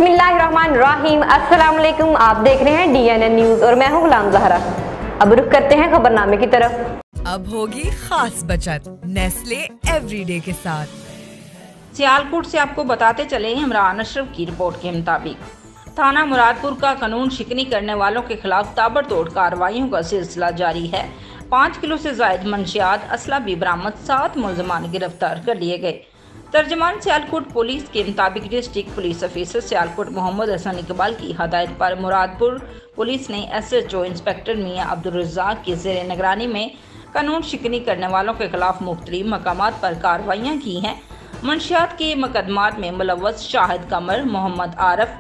बिस्मिल्लाहिर्रहमानिर्रहीम। अस्सलाम वालेकुम। आप देख रहे हैं DNN न्यूज और मैं हूं गुलाम ज़हरा। अब रुख करते हैं खबरनामे की तरफ। अब होगी खास बचत नेस्ले एवरीडे के साथ। सियालकोट से आपको बताते चले इमरान अशरफ की रिपोर्ट के मुताबिक थाना मुरादपुर का कानून शिकनी करने वालों के खिलाफ ताबड़तोड़ कार्रवाइयों का सिलसिला जारी है। 5 किलो से जायद मंशियात, असला भी बरामद, 7 मुलजमान गिरफ्तार कर लिए गए। तर्जमान सियालकोट पुलिस के मुताबिक district police officer Sialkot Mohammad Hasan Iqbal की हदायत पर मुरादपुर पुलिस ने SHO इंस्पेक्टर मियां अब्दुल रज़ाक की ज़ेर निगरानी में कानून शिकनी करने वालों के खिलाफ मुख्तलिफ मकामात पर कार्रवाइयाँ की हैं। मंशियात के मुकदमात में मुलव्वस शाहिद कमर, मोहम्मद आरफ,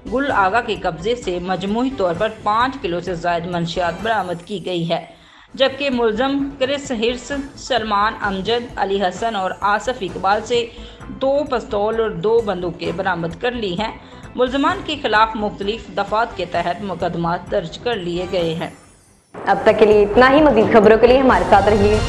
गुल आगा के कब्जे से मजमूई तौर पर 5 किलो से जायद मंशियात बरामद की गई है, जबकि मुलजम क्रिस हिर्स, सलमान अमजद, अली हसन और आसफ इकबाल से 2 पिस्तौल और 2 बंदूकें बरामद कर ली हैं। मुलजमान के खिलाफ मुख्तलिफ दफात के तहत मुकदमात दर्ज कर लिए गए हैं। अब तक के लिए इतना ही। मज़ीद खबरों के लिए हमारे साथ रहिए।